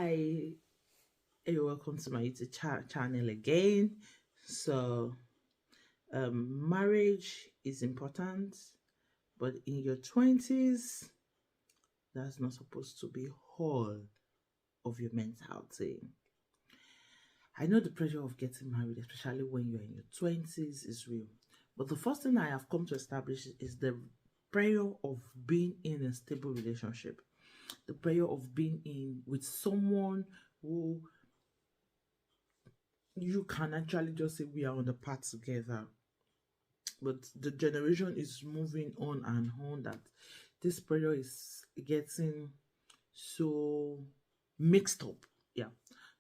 Hi, and welcome to my YouTube channel again. So, marriage is important, but in your 20s, that's not supposed to be whole of your mentality. I know the pressure of getting married, especially when you're in your 20s, is real. But the first thing I have come to establish is the prayer of being in a stable relationship, the prayer of being in with someone who you can actually just say we are on the path together. But the generation is moving on and on that this prayer is getting so mixed up. Yeah,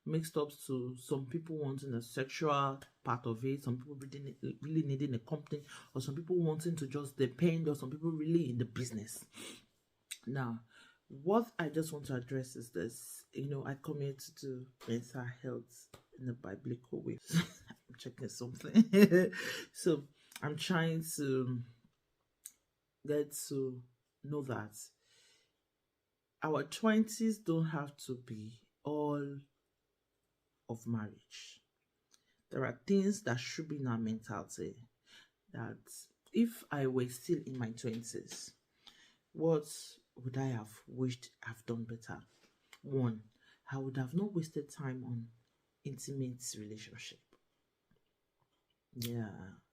mixed up to some people wanting a sexual part of it, some people really needing a company, or some people wanting to just depend, or some people really in the business. Now, what I just want to address is this. I commit to mental health in a biblical way. I'm checking something. So I'm trying to get to know that our 20s don't have to be all of marriage. There are things that should be in our mentality that if I were still in my 20s, what would I have wished I've done better? One, I would have not wasted time on intimate relationship. Yeah,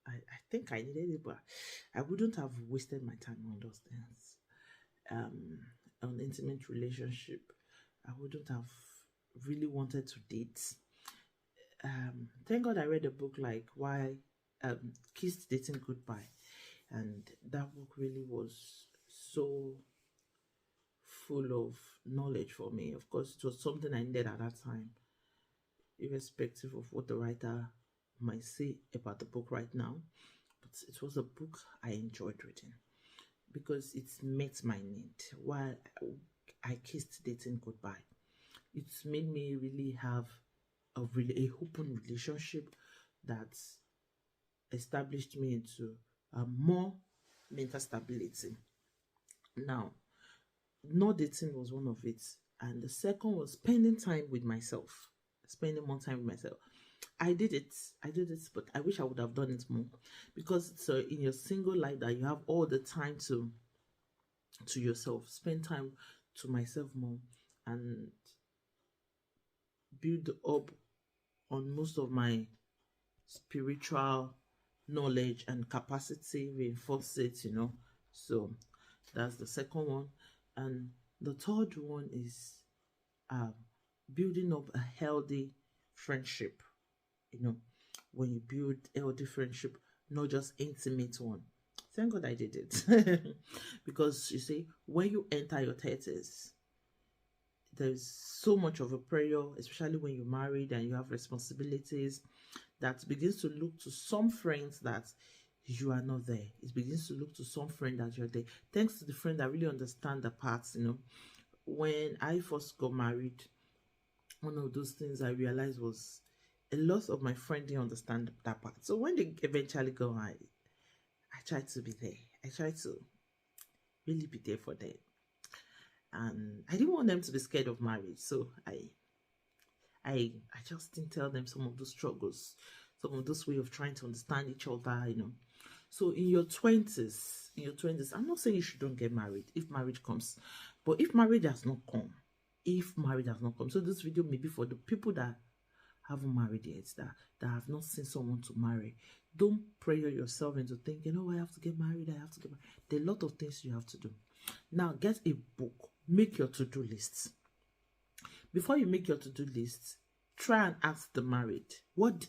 I think I needed it, but I wouldn't have wasted my time on those things. On intimate relationship, I wouldn't have really wanted to date. Thank God I read a book like Why Kissed Dating Goodbye, and that book really was so full of knowledge for me. Of course, it was something I needed at that time, irrespective of what the writer might say about the book right now. But it was a book I enjoyed reading because it met my need while I kissed dating goodbye. It's made me really have a open relationship that established me into more mental stability. Now, not dating was one of it, and the second was spending time with myself, spending more time with myself. I did it, but I wish I would have done it more, because it's in your single life that you have all the time to yourself, spend time to myself more, and build up on most of my spiritual knowledge and capacity, reinforce it. So that's the second one. And the third one is um, building up a healthy friendship. When you build healthy friendship, not just intimate one. Thank God I did it. Because you see, when you enter your 30s, there's so much of a prayer, especially when you're married and you have responsibilities, that begins to look to some friends that you are not there. It begins to look to some friend that you're there. Thanks to the friend that really understand the parts. When I first got married, one of those things I realized was a lot of my friends didn't understand that part. So when they eventually go married, I tried to be there. I tried to really be there for them. And I didn't want them to be scared of marriage. So I just didn't tell them some of those struggles, some of those way of trying to understand each other. So in your 20s, I'm not saying you shouldn't get married if marriage comes. But if marriage has not come, so this video may be for the people that haven't married yet, that have not seen someone to marry. Don't pressure yourself into thinking, oh, I have to get married, I have to get married. There are a lot of things you have to do. Now, get a book, make your to-do list. Before you make your to-do list, try and ask the married what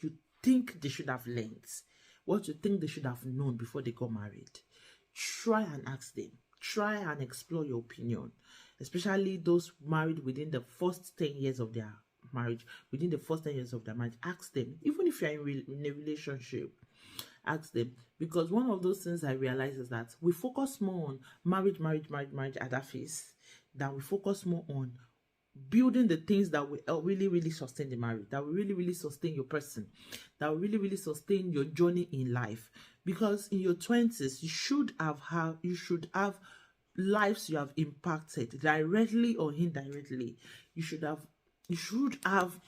you think they should have learned, what you think they should have known before they got married. Try and ask them. Try and explore your opinion, especially those married within the first 10 years of their marriage. Within the first 10 years of their marriage, ask them. Even if you're in a relationship, ask them. Because one of those things I realize is that we focus more on marriage at that phase than we focus more on building the things that will really, really sustain the marriage, that will really, really sustain your person, that will really, really sustain your journey in life. Because in your 20s, you should have lives you have impacted directly or indirectly. You should have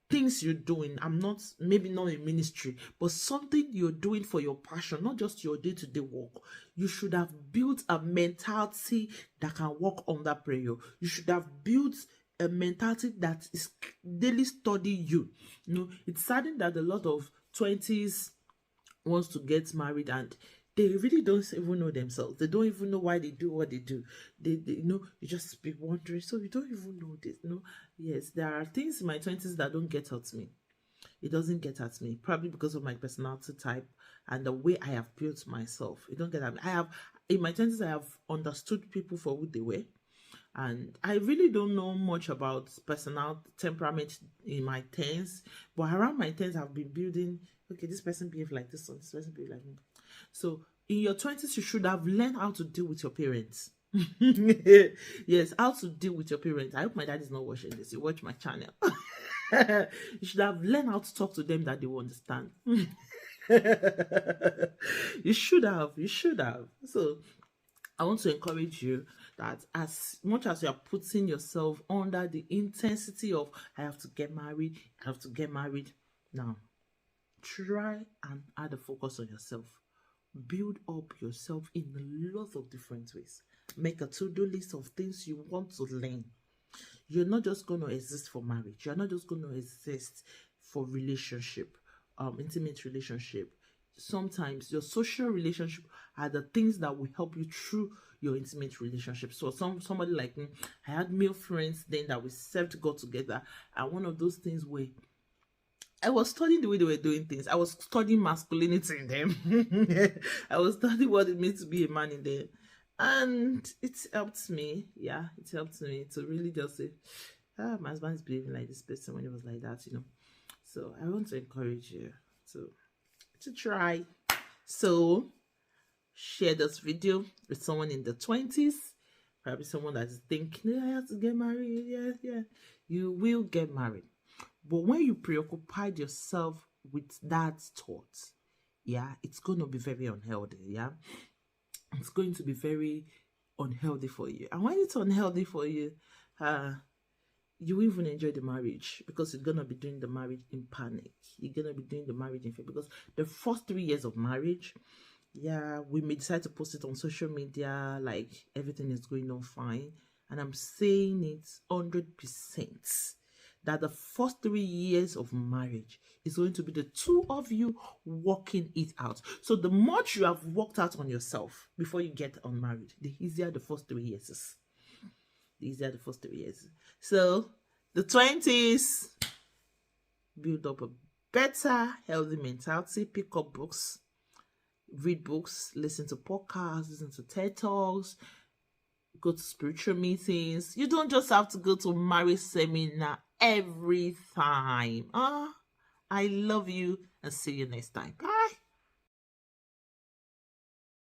things you're doing. I'm not, maybe not a ministry, but something you're doing for your passion, not just your day-to-day work. You should have built a mentality that can work under prayer. You should have built a mentality that is daily studying you. You know, it's saddening that a lot of 20s wants to get married and they really don't even know themselves. They don't even know why they do what they do. They you know, you just be wondering. So you don't even know this. No, yes, there are things in my 20s that don't get at me. It doesn't get at me, probably because of my personality type and the way I have built myself. It don't get at me. I have, in my 20s, I have understood people for who they were. And I really don't know much about personal temperament in my 10s, but around my 10s, I've been building, okay, this person behave like this one, this person behave like me. So in your 20s, you should have learned how to deal with your parents. Yes, how to deal with your parents. I hope my dad is not watching this. You watch my channel. You should have learned how to talk to them that they will understand. You should have. You should have. So I want to encourage you that as much as you are putting yourself under the intensity of I have to get married, I have to get married, now try and add a focus on yourself. Build up yourself in a lot of different ways. Make a to-do list of things you want to learn. You're not just going to exist for marriage. You're not just going to exist for relationship, intimate relationship. Sometimes your social relationship are the things that will help you through your intimate relationship. So somebody like me, I had male friends then that we served God together, and one of those things where I was studying the way they were doing things. I was studying masculinity in them. I was studying what it means to be a man in them. And it helped me. Yeah, it helped me to really just say, my husband is behaving like this person when he was like that, you know. So I want to encourage you to try. So share this video with someone in the 20s. Probably someone that is thinking, I have to get married. Yeah. You will get married. But when you preoccupied yourself with that thought, yeah, it's going to be very unhealthy, yeah? It's going to be very unhealthy for you. And when it's unhealthy for you, you won't even enjoy the marriage because you're going to be doing the marriage in panic. You're going to be doing the marriage in fear because the first 3 years of marriage, yeah, we may decide to post it on social media like everything is going on fine. And I'm saying it 100%. That the first 3 years of marriage is going to be the two of you working it out. So the much you have worked out on yourself before you get unmarried, the easier the first 3 years is. The easier the first 3 years. So the 20s, build up a better, healthy mentality, pick up books, read books, listen to podcasts, listen to TED Talks, go to spiritual meetings. You don't just have to go to marriage seminar every time. I love you and see you next time. Bye.